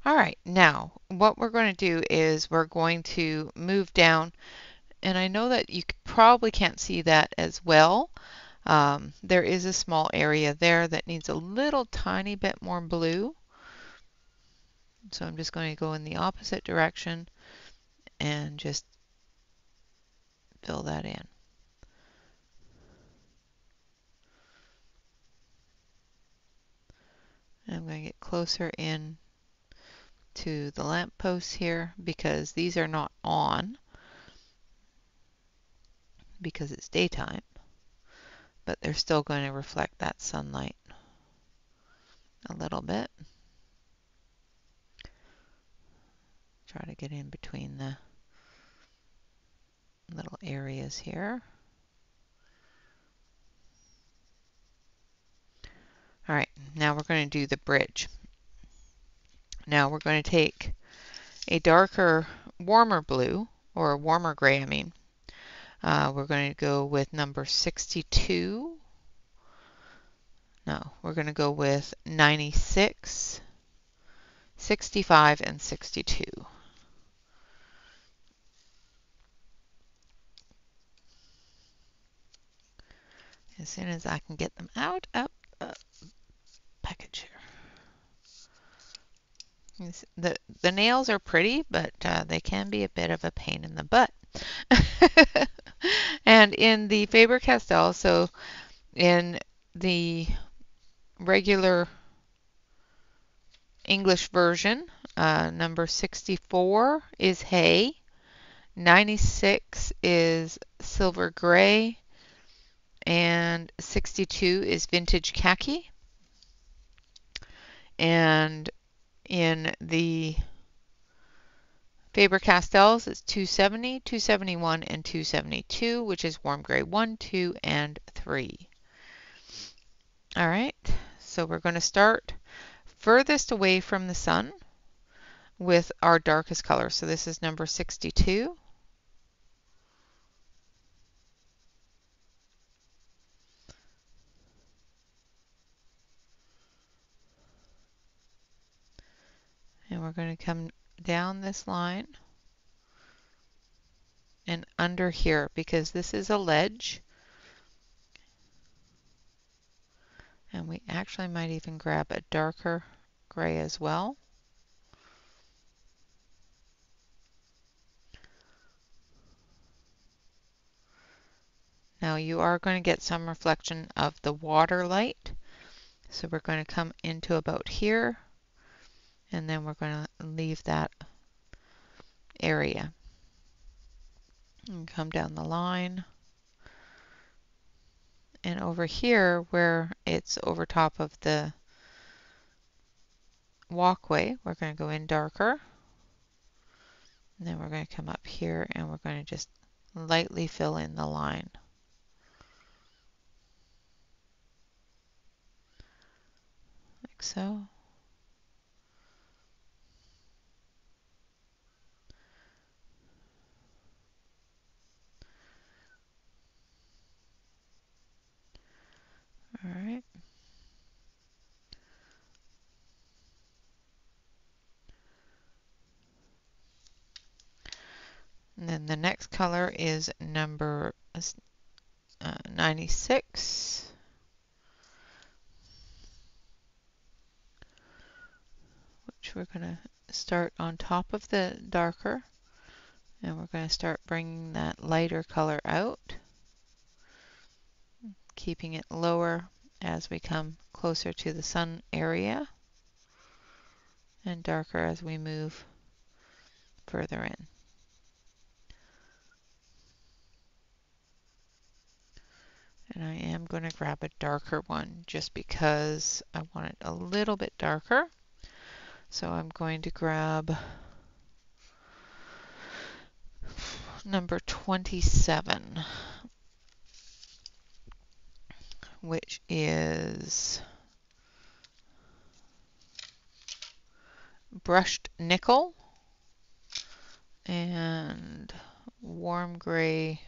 All right, now what we're going to do is we're going to move down, and I know that you probably can't see that as well. There is a small area there that needs a little tiny bit more blue. So I'm just going to go in the opposite direction and just fill that in. I'm going to get closer in to the lamp posts here because these are not on because it's daytime, but they're still going to reflect that sunlight a little bit. Try to get in between the little areas here. All right, now we're going to do the bridge. Now we're going to take a darker, warmer blue, or a warmer gray, I mean. We're going to go with number 62. No, we're going to go with 96, 65, and 62. As soon as I can get them out of the package here. The nails are pretty, but they can be a bit of a pain in the butt. And in the Faber-Castell, so in the regular English version, number 64 is hay, 96 is silver gray, and 62 is vintage khaki. And in the Faber-Castells, it's 270, 271, and 272, which is warm gray 1, 2, and 3. All right, so we're going to start furthest away from the sun with our darkest color. So this is number 62. And we're going to come down this line and under here because this is a ledge. And we actually might even grab a darker gray as well. Now you are going to get some reflection of the water light. So we're going to come into about here, and then we're going to leave that area. And come down the line. And over here, where it's over top of the walkway, we're going to go in darker. And then we're going to come up here, and we're going to just lightly fill in the line. Like so. All right. And then the next color is number 96. Which we're going to start on top of the darker. And we're going to start bringing that lighter color out, keeping it lower as we come closer to the sun area, and darker as we move further in. And I am going to grab a darker one just because I want it a little bit darker. So I'm going to grab number 27, which is brushed nickel and warm gray.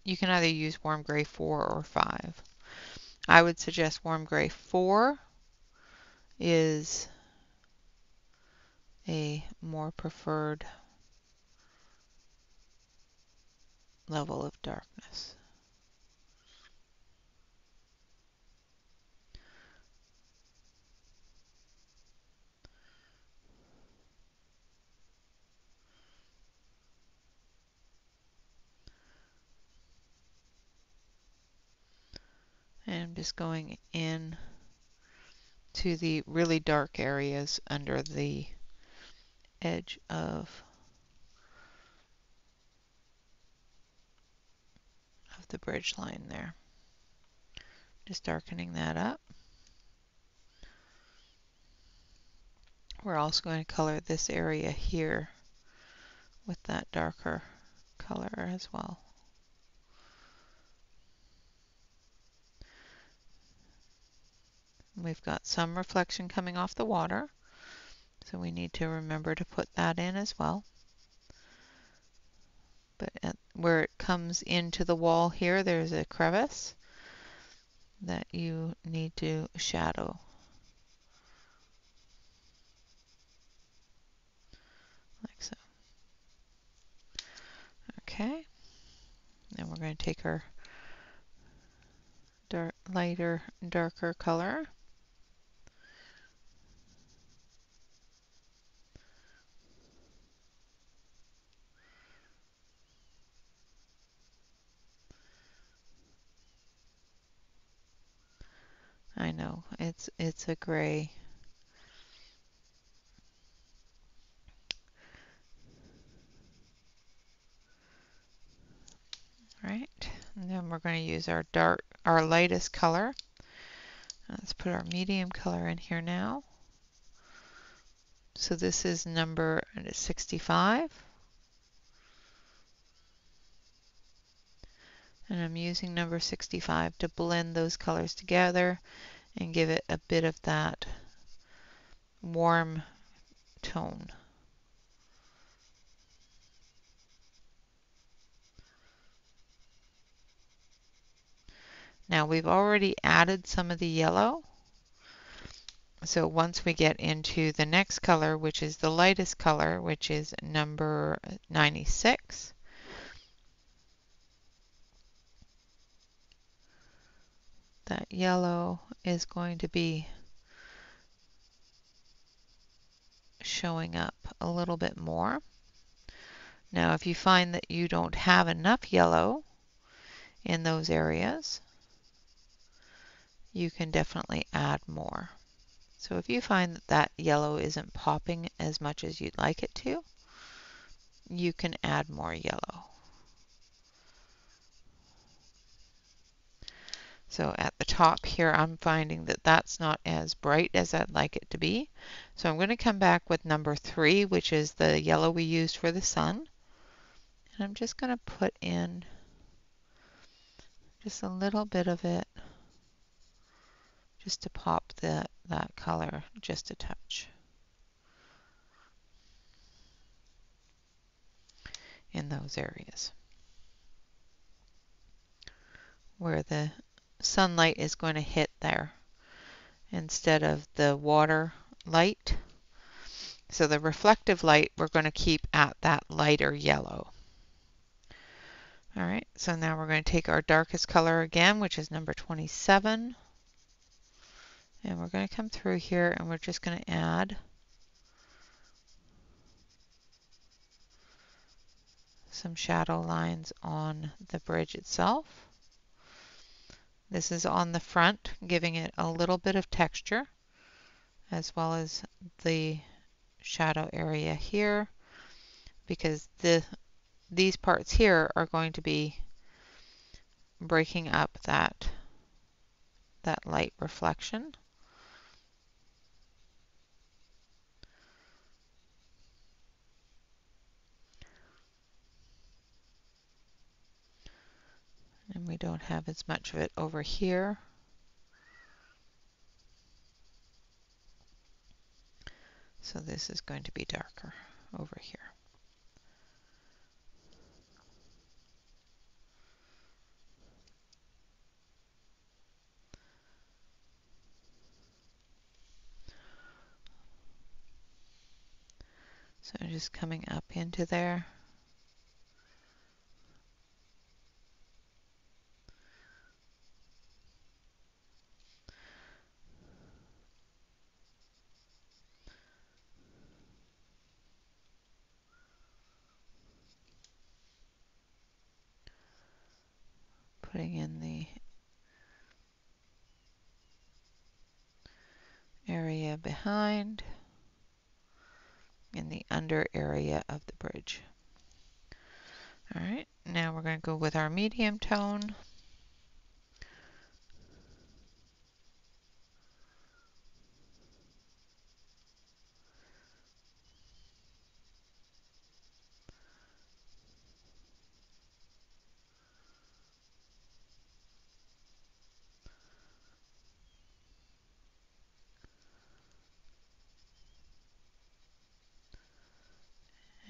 You can either use warm gray 4 or 5. I would suggest warm gray 4 is a more preferred level of darkness. And I'm just going in to the really dark areas under the edge of the bridge line there. Just darkening that up. We're also going to color this area here with that darker color as well. We've got some reflection coming off the water, so we need to remember to put that in as well. But where it comes into the wall here, there's a crevice that you need to shadow. Like so. Okay. Then we're going to take our lighter, darker color. I know, it's a gray. Right, and then we're going to use our lightest color. Let's put our medium color in here now. So this is number 65. And I'm using number 65 to blend those colors together and give it a bit of that warm tone. Now we've already added some of the yellow. So once we get into the next color, which is the lightest color, which is number 96, that yellow is going to be showing up a little bit more. Now if you find that you don't have enough yellow in those areas, you can definitely add more. So if you find that that yellow isn't popping as much as you'd like it to, you can add more yellow. So at the top here, I'm finding that that's not as bright as I'd like it to be. So I'm going to come back with number 3, which is the yellow we used for the sun. And I'm just going to put in just a little bit of it just to pop that color just a touch in those areas where the sunlight is going to hit there instead of the water light. So the reflective light we're going to keep at that lighter yellow. Alright, so now we're going to take our darkest color again, which is number 27. And we're going to come through here and we're just going to add some shadow lines on the bridge itself. This is on the front, giving it a little bit of texture, as well as the shadow area here, because these parts here are going to be breaking up that light reflection. And we don't have as much of it over here. So this is going to be darker over here. So I'm just coming up into there. Putting in the area behind in the under area of the bridge. All right, now we're going to go with our medium tone.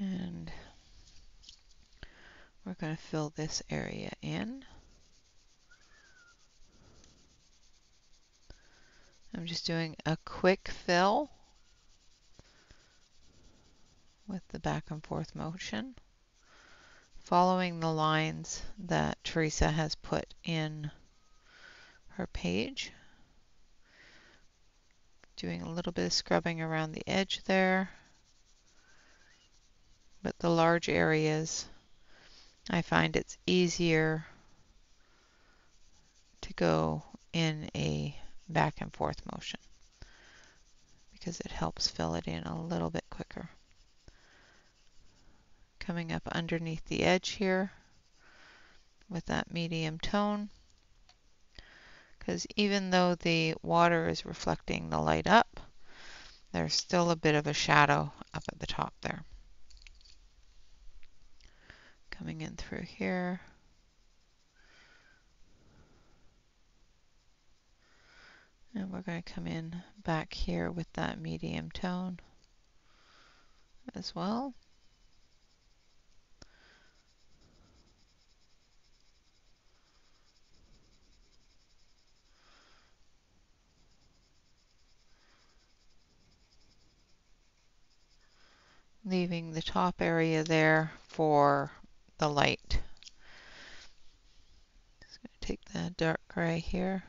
And we're going to fill this area in. I'm just doing a quick fill with the back and forth motion, following the lines that Teresa has put in her page. Doing a little bit of scrubbing around the edge there, but the large areas, I find it's easier to go in a back and forth motion because it helps fill it in a little bit quicker. Coming up underneath the edge here with that medium tone, because even though the water is reflecting the light up, there's still a bit of a shadow up at the top there. Coming in through here. And we're going to come in back here with that medium tone as well. Leaving the top area there for the light. Just going to take the dark gray here.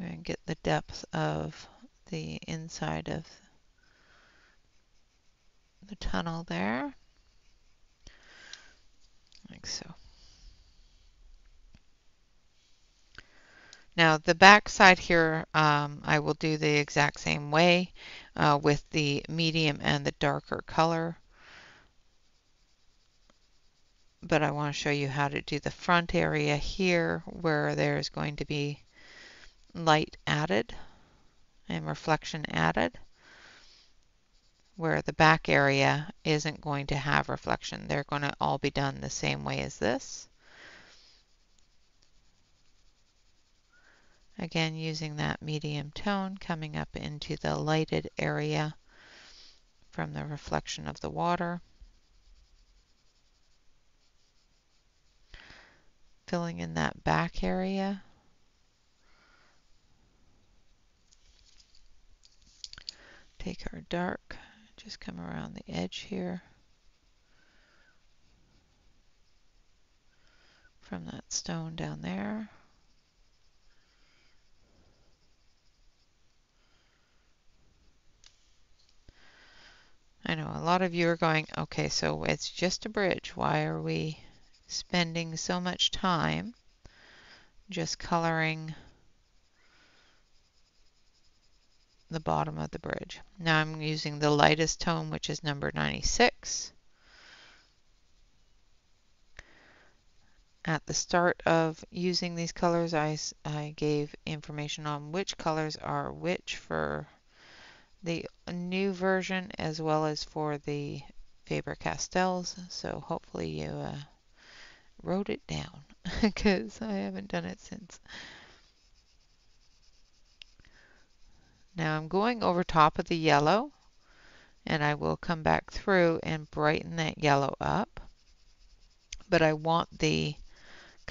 I'm going to get the depth of the inside of the tunnel there, like so. Now the back side here, I will do the exact same way with the medium and the darker color. But I want to show you how to do the front area here where there's going to be light added and reflection added, where the back area isn't going to have reflection. They're going to all be done the same way as this. Again, using that medium tone, coming up into the lighted area from the reflection of the water. Filling in that back area. Take our dark, just come around the edge here. From that stone down there. I know a lot of you are going, okay, so it's just a bridge. Why are we spending so much time just coloring the bottom of the bridge? Now I'm using the lightest tone, which is number 96. At the start of using these colors, I gave information on which colors are which for the new version as well as for the Faber-Castells. So hopefully you wrote it down because I haven't done it since. Now I'm going over top of the yellow, and I will come back through and brighten that yellow up. But I want the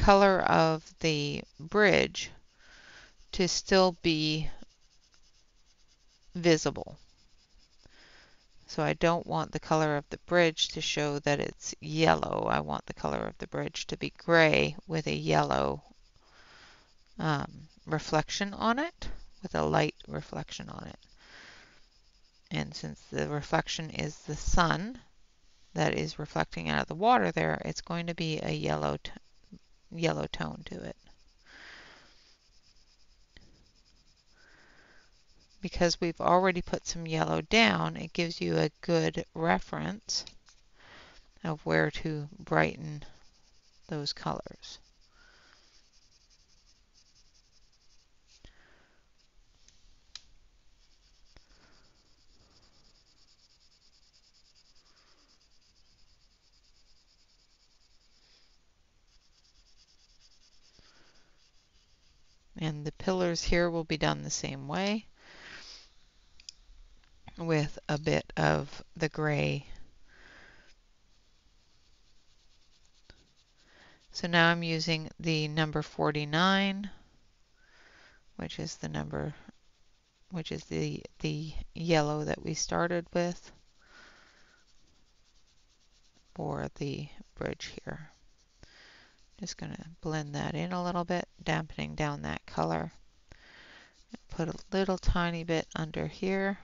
color of the bridge to still be visible. So I don't want the color of the bridge to show that it's yellow. I want the color of the bridge to be gray with a yellow reflection on it, with a light reflection on it. And since the reflection is the sun that is reflecting out of the water there, it's going to be a yellow tone to it. Because we've already put some yellow down, it gives you a good reference of where to brighten those colors. And the pillars here will be done the same way, with a bit of the gray. So now I'm using the number 49, which is the number, which is the yellow that we started with for the bridge here. Just going to blend that in a little bit, dampening down that color. Put a little tiny bit under here.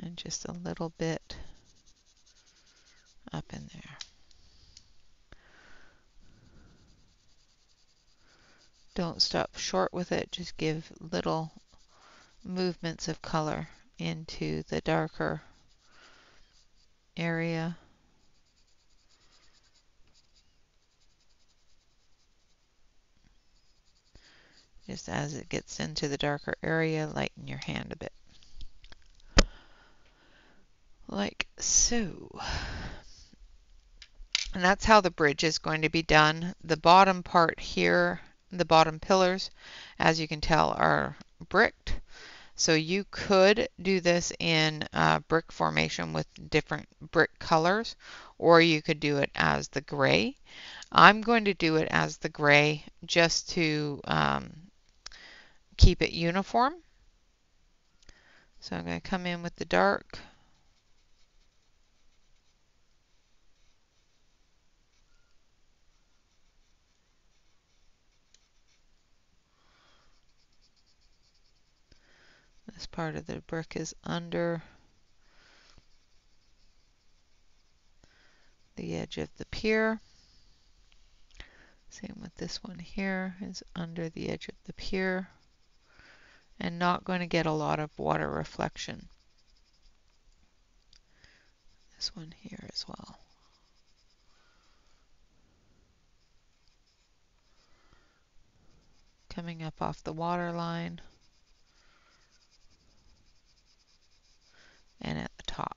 And just a little bit up in there. Don't stop short with it, just give little movements of color into the darker area. Just as it gets into the darker area, lighten your hand a bit. Like so. And that's how the bridge is going to be done. The bottom part here, the bottom pillars, as you can tell, are bricked. So you could do this in brick formation with different brick colors, or you could do it as the gray. I'm going to do it as the gray just to keep it uniform. So I'm going to come in with the dark. This part of the brick is under the edge of the pier. Same with this one here, is under the edge of the pier, and not going to get a lot of water reflection. This one here as well. Coming up off the water line and at the top.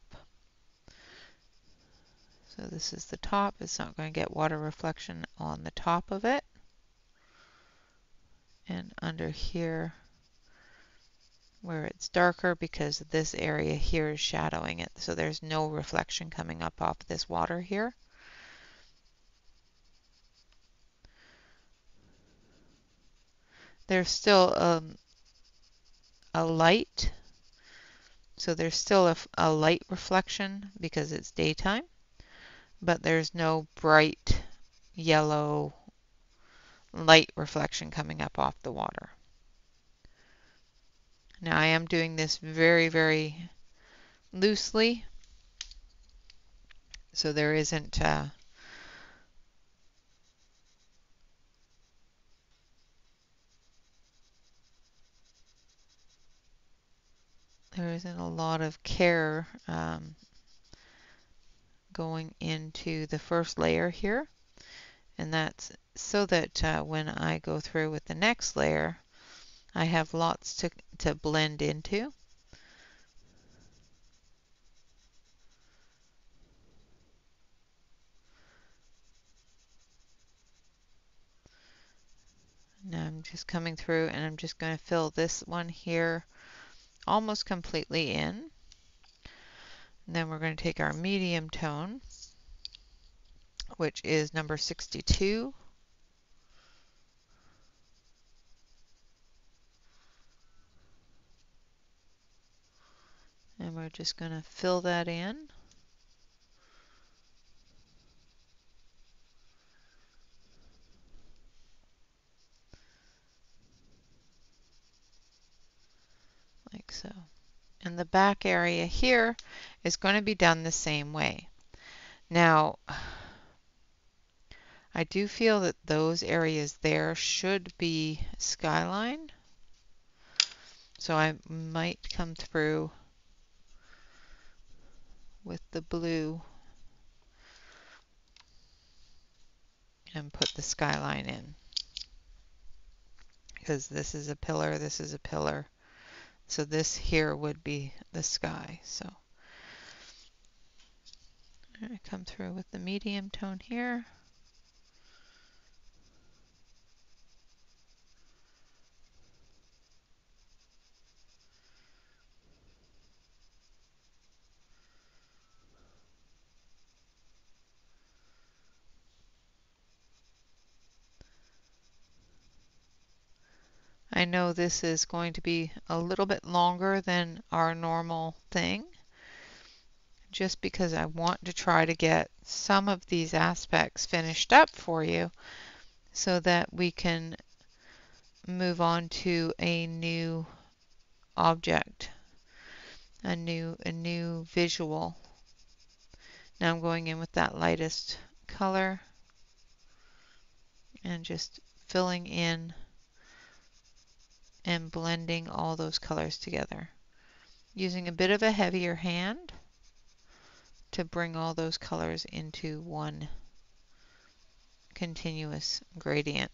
So this is the top. It's not going to get water reflection on the top of it. And under here where it's darker, because this area here is shadowing it, so there's no reflection coming up off this water here. There's still a light, so there's still a light reflection because it's daytime, but there's no bright yellow light reflection coming up off the water. Now I am doing this very, very loosely, so there isn't a lot of care going into the first layer here, and that's so that when I go through with the next layer, I have lots to blend into. Now I'm just coming through and I'm just going to fill this one here almost completely in. And then we're going to take our medium tone, which is number 62. And we're just going to fill that in. Like so. And the back area here is going to be done the same way. Now, I do feel that those areas there should be skyline. So I might come through with the blue and put the skyline in. Because this is a pillar, this is a pillar. So this here would be the sky. So I come through with the medium tone here. I know this is going to be a little bit longer than our normal thing, just because I want to try to get some of these aspects finished up for you so that we can move on to a new object, a new visual. Now I'm going in with that lightest color and just filling in and blending all those colors together. Using a bit of a heavier hand to bring all those colors into one continuous gradient.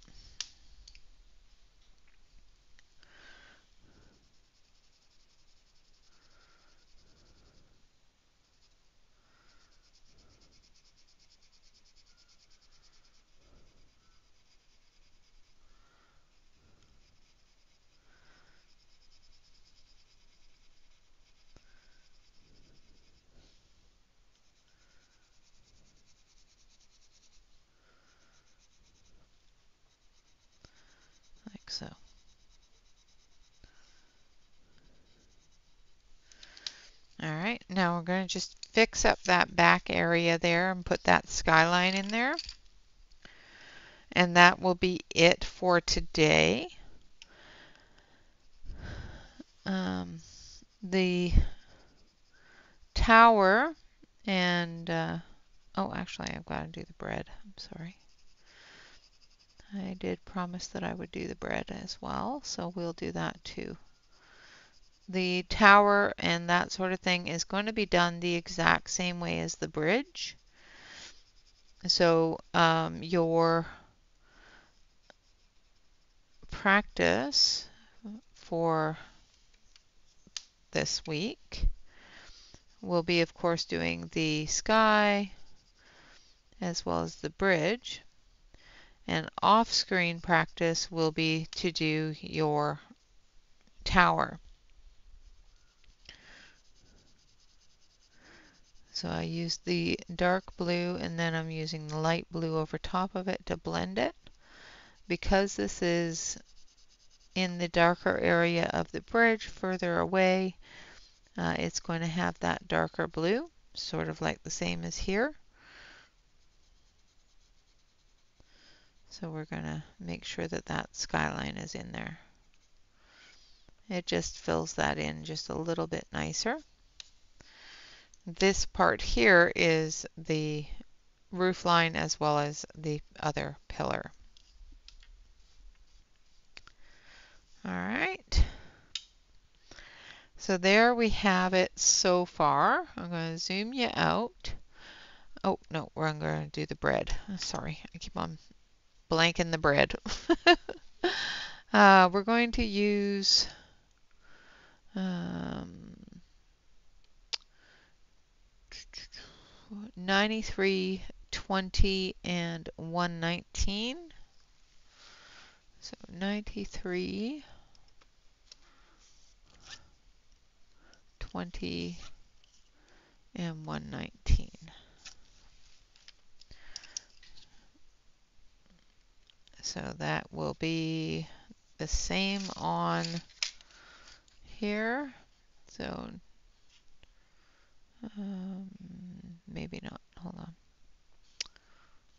Like so. Alright, now we're going to just fix up that back area there and put that skyline in there. And that will be it for today. The tower and, oh, actually I've got to do the bread. I'm sorry. I did promise that I would do the bread as well, so we'll do that too. The tower and that sort of thing is going to be done the exact same way as the bridge. So your practice for this week will be, of course, doing the sky as well as the bridge. And off-screen practice will be to do your tower. So I use the dark blue and then I'm using the light blue over top of it to blend it. Because this is in the darker area of the bridge further away, it's going to have that darker blue, sort of like the same as here. So we're going to make sure that that skyline is in there. It just fills that in just a little bit nicer. This part here is the roof line as well as the other pillar. All right. So there we have it so far. I'm going to zoom you out. Oh, no, we're going to do the bread. Sorry, I keep on blanking the bread. We're going to use 93, 20, and 119. So 93, 20 and 119. So that will be the same on here. So maybe not. Hold on.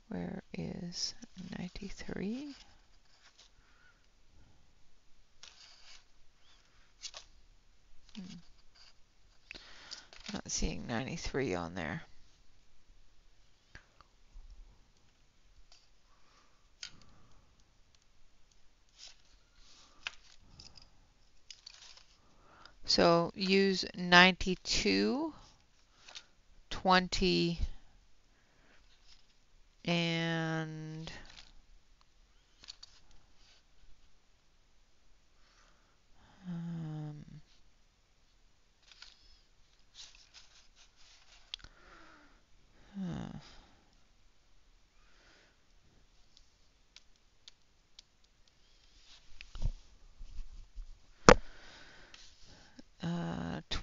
Where is 93? Not seeing 93 on there. So use 92, 20, and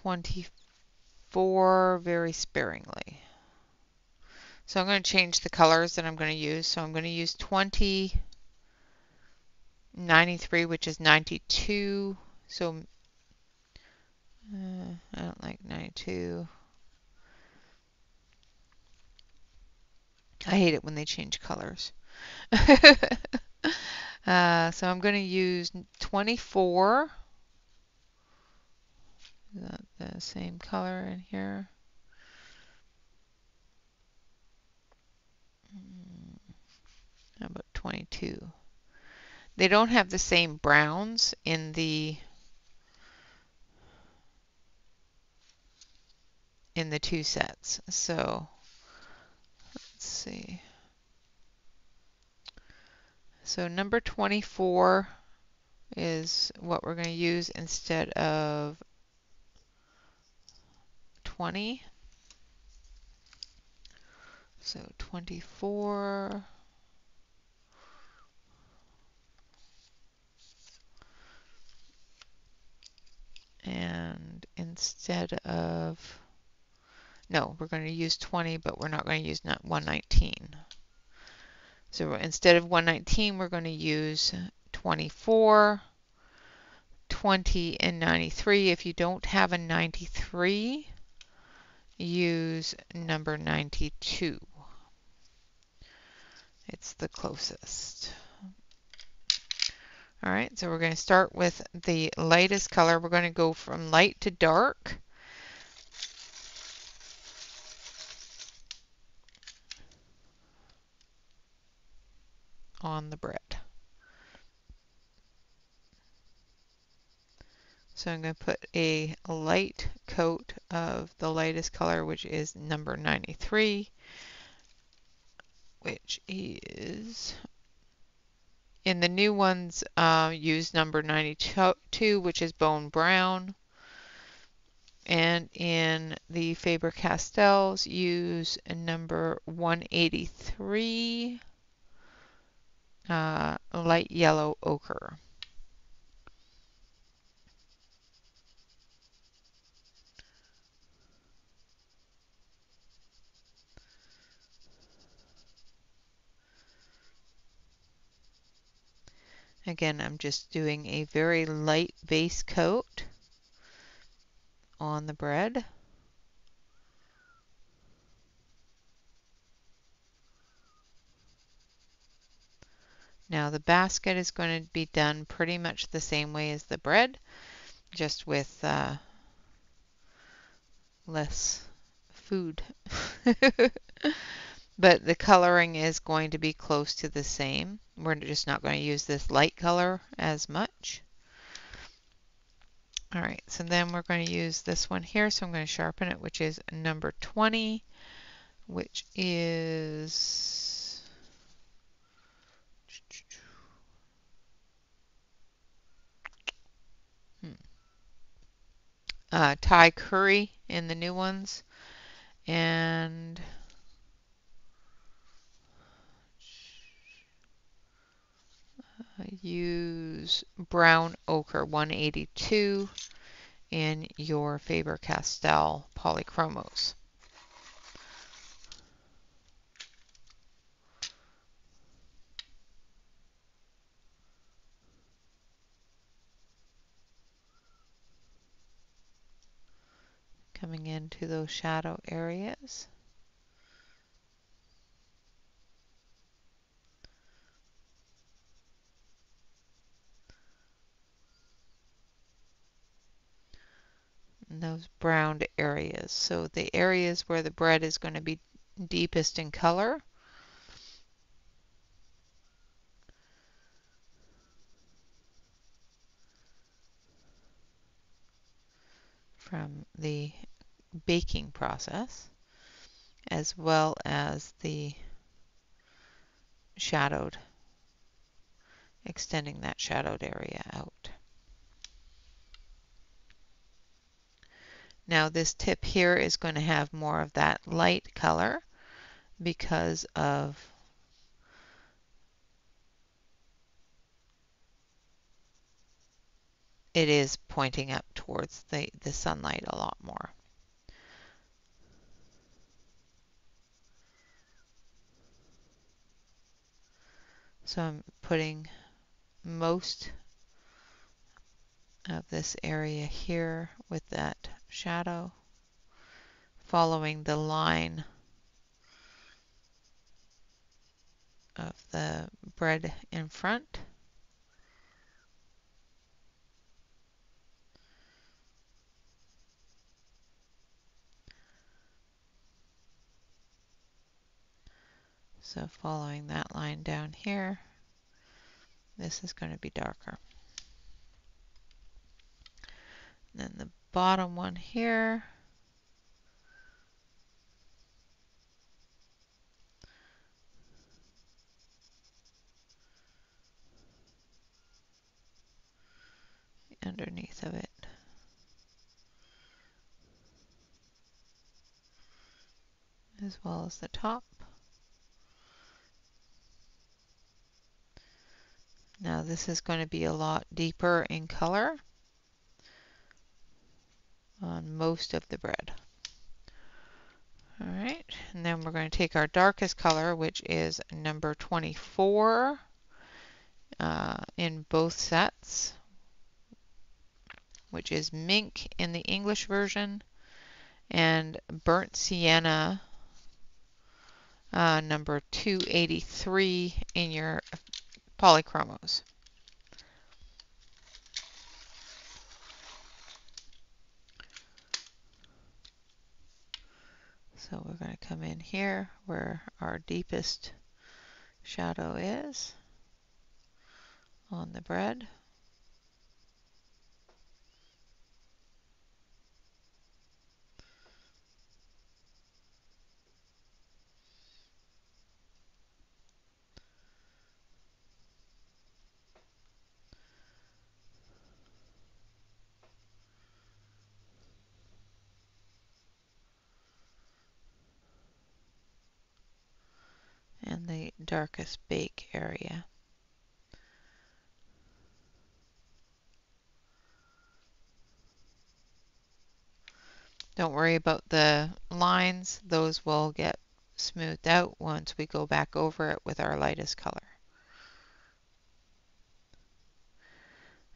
24 very sparingly. So I'm going to change the colors that I'm going to use. So I'm going to use 20, 93, which is 92. So I don't like 92. I hate it when they change colors. So I'm going to use 24. Is that the same color in here? How about 22? They don't have the same browns in the two sets. So let's see. So number 24 is what we're going to use instead of 20. So 24. And instead of, no, we're going to use 20, but we're not going to use 119. So instead of 119, we're going to use 24, 20, and 93. If you don't have a 93, use number 92. It's the closest. All right, so we're going to start with the lightest color. We're going to go from light to dark. On the bread. So I'm going to put a light coat of the lightest color, which is number 93, which is, in the new ones, use number 92, which is bone brown. And in the Faber-Castells, use number 183, light yellow ochre. Again, I'm just doing a very light base coat on the bread. Now the basket is going to be done pretty much the same way as the bread, just with less food. But the coloring is going to be close to the same. We're just not going to use this light color as much. All right, so then we're going to use this one here. So I'm going to sharpen it, which is number 20, which is Thai curry in the new ones. And use brown ochre 182 in your Faber-Castell polychromos. Coming into those shadow areas. And those browned areas. So the areas where the bread is going to be deepest in color, from the baking process, as well as the shadowed, extending that shadowed area out. Now this tip here is going to have more of that light color because of it is pointing up towards the sunlight a lot more. So I'm putting most of this area here with that shadow, following the line of the bread in front. So following that line down here, this is going to be darker. Then the bottom one here, underneath of it. As well as the top. Now this is going to be a lot deeper in color on most of the bread. Alright, and then we're going to take our darkest color, which is number 24 in both sets, which is mink in the English version and burnt sienna number 283 in your polychromos. So we're going to come in here where our deepest shadow is on the bread. And the darkest bake area. Don't worry about the lines, those will get smoothed out once we go back over it with our lightest color.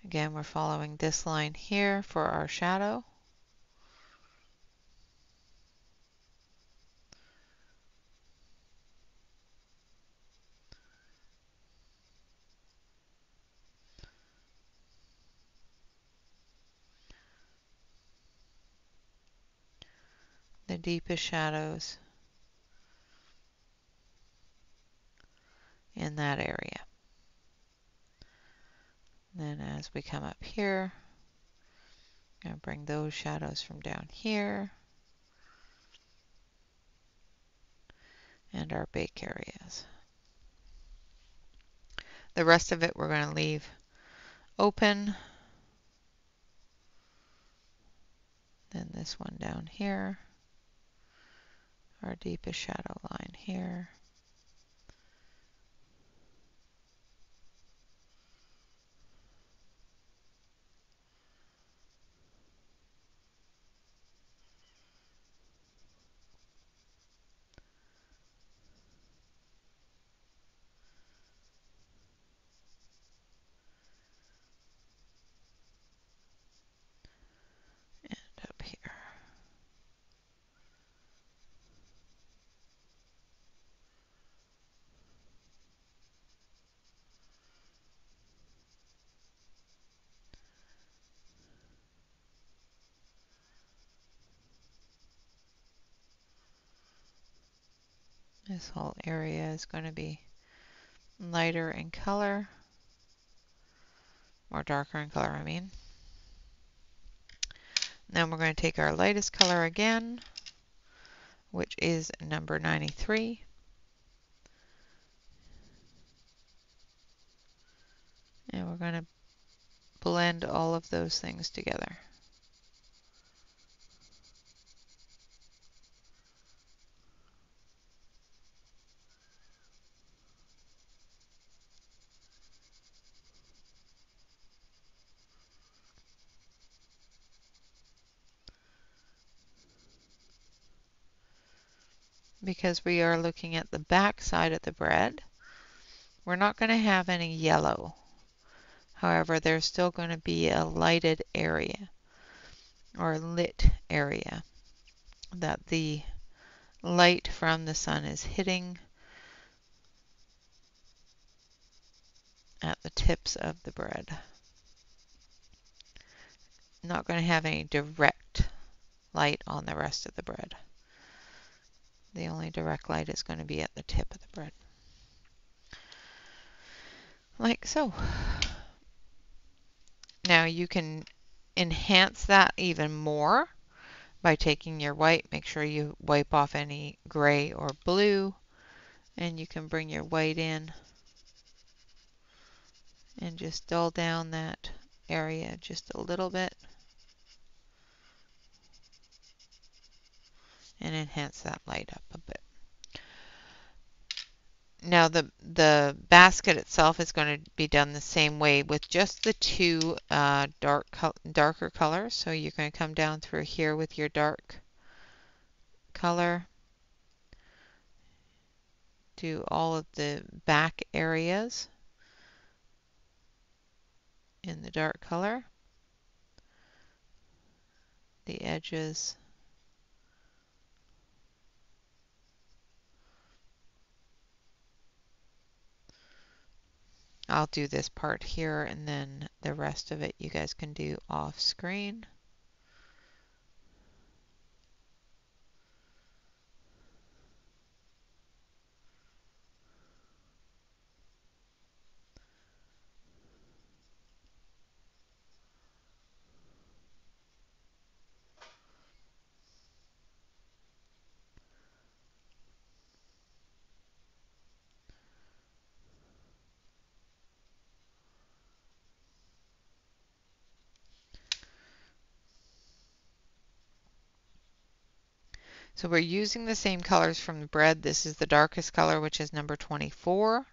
Again, we're following this line here for our shadow. The deepest shadows in that area. Then as we come up here, I'm going to bring those shadows from down here and our bake areas. The rest of it we're going to leave open. Then this one down here, our deepest shadow line here. This whole area is going to be lighter in color, or darker in color, I mean. Then we're going to take our lightest color again, which is number 93. And we're going to blend all of those things together. Because we are looking at the back side of the bread, we're not going to have any yellow. However, there's still going to be a lighted area or lit area that the light from the sun is hitting at the tips of the bread. Not going to have any direct light on the rest of the bread. The only direct light is going to be at the tip of the bread. Like so. Now you can enhance that even more by taking your white. Make sure you wipe off any gray or blue, and you can bring your white in and just dull down that area just a little bit and enhance that light up a bit. Now the basket itself is going to be done the same way with just the two darker colors. So you're going to come down through here with your dark color, do all of the back areas in the dark color, the edges, I'll do this part here and then the rest of it you guys can do off screen. So we're using the same colors from the bread. This is the darkest color, which is number 24.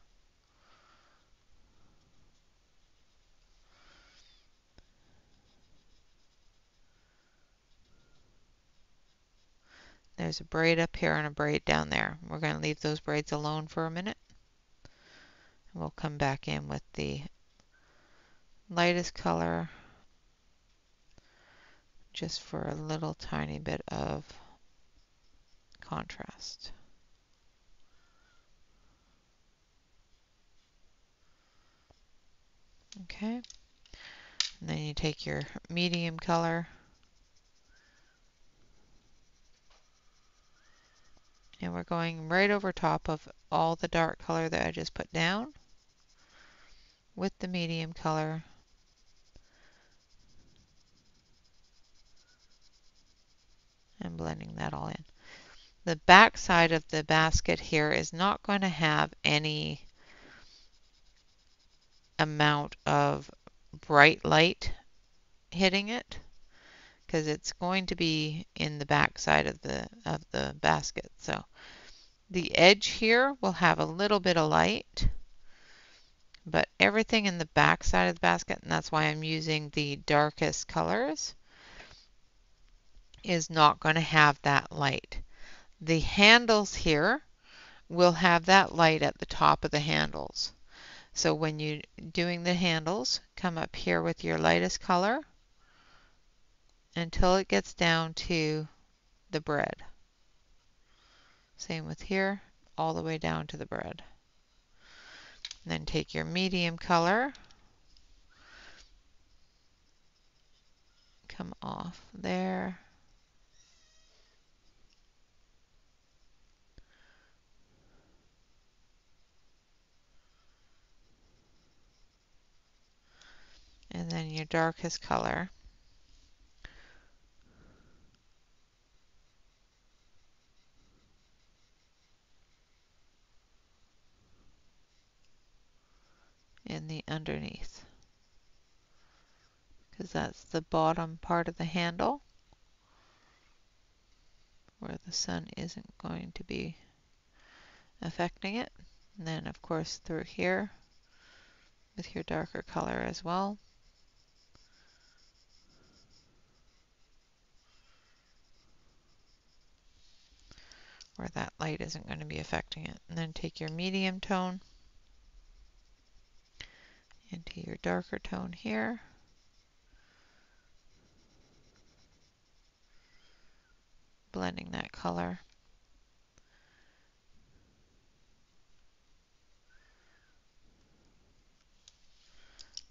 There's a braid up here and a braid down there. We're going to leave those braids alone for a minute. We'll come back in with the lightest color just for a little tiny bit of contrast. Okay, and then you take your medium color and we're going right over top of all the dark color that I just put down with the medium color. And blending that all in. The back side of the basket here is not going to have any amount of bright light hitting it because it's going to be in the back side of the basket. So the edge here will have a little bit of light, but everything in the back side of the basket, and that's why I'm using the darkest colors, is not going to have that light. The handles here will have that light at the top of the handles. So when you're doing the handles, come up here with your lightest color until it gets down to the bread. Same with here, all the way down to the bread. And then take your medium color, come off there, darkest color. In the underneath, because that's the bottom part of the handle where the sun isn't going to be affecting it. And then of course through here with your darker color as well. Where that light isn't going to be affecting it. And then take your medium tone into your darker tone here. Blending that color.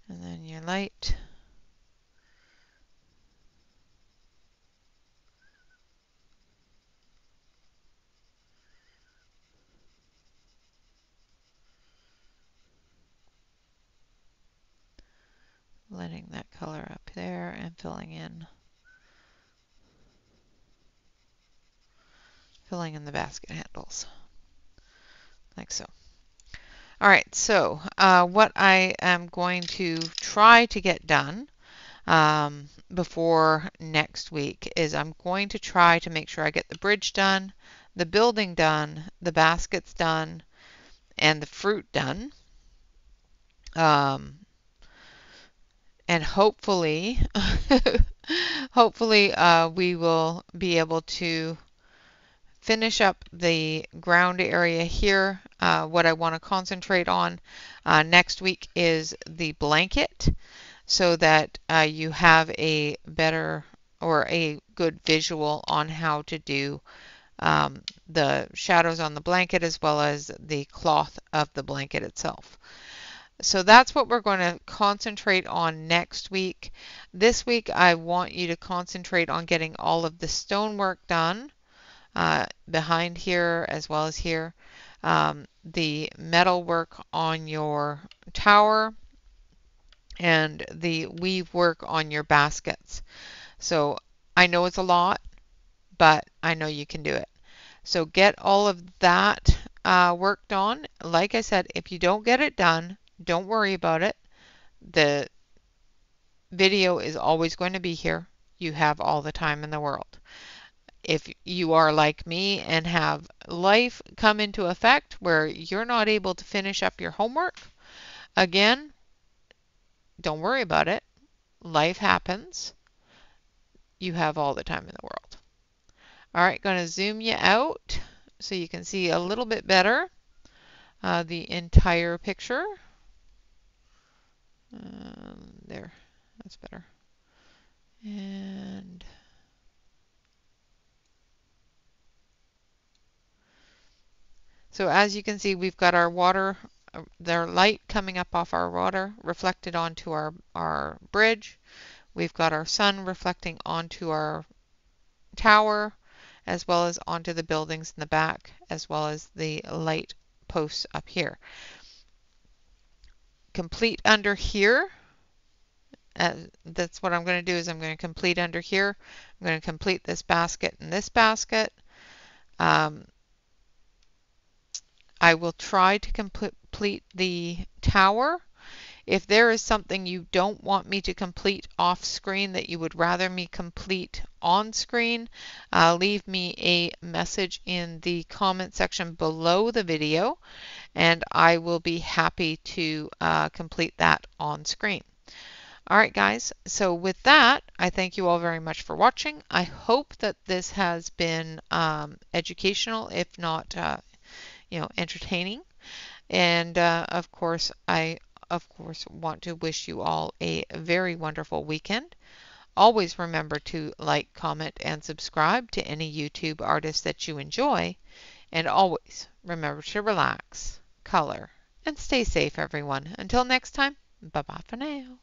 And then your light. Blending that color up there and filling in the basket handles, like so. All right, so what I am going to try to get done before next week is I'm going to try to make sure I get the bridge done, the building done, the baskets done, and the fruit done. And hopefully, hopefully we will be able to finish up the ground area here. What I want to concentrate on next week is the blanket, so that you have a better or a good visual on how to do the shadows on the blanket as well as the cloth of the blanket itself. So that's what we're going to concentrate on next week. This week I want you to concentrate on getting all of the stonework done behind here as well as here. The metal work on your tower and the weave work on your baskets. So I know it's a lot, but I know you can do it. So get all of that worked on. Like I said, if you don't get it done, don't worry about it. The video is always going to be here. You have all the time in the world. If you are like me and have life come into effect where you're not able to finish up your homework, again, don't worry about it. Life happens. You have all the time in the world. All right, going to zoom you out so you can see a little bit better the entire picture. There, that's better. And so as you can see, we've got our water, their light coming up off our water, reflected onto our bridge. We've got our sun reflecting onto our tower, as well as onto the buildings in the back, as well as the light posts up here. Complete under here. That's what I'm going to do, is I'm going to complete under here. I'm going to complete this basket and this basket. I will try to complete the tower. If there is something you don't want me to complete off screen that you would rather me complete on screen, leave me a message in the comment section below the video, and I will be happy to complete that on screen. All right, guys, so with that, I thank you all very much for watching. I hope that this has been educational, if not entertaining. And of course, I want to wish you all a very wonderful weekend. Always remember to like, comment, and subscribe to any YouTube artist that you enjoy. And always remember to relax, color, and stay safe, everyone. Until next time, bye-bye for now.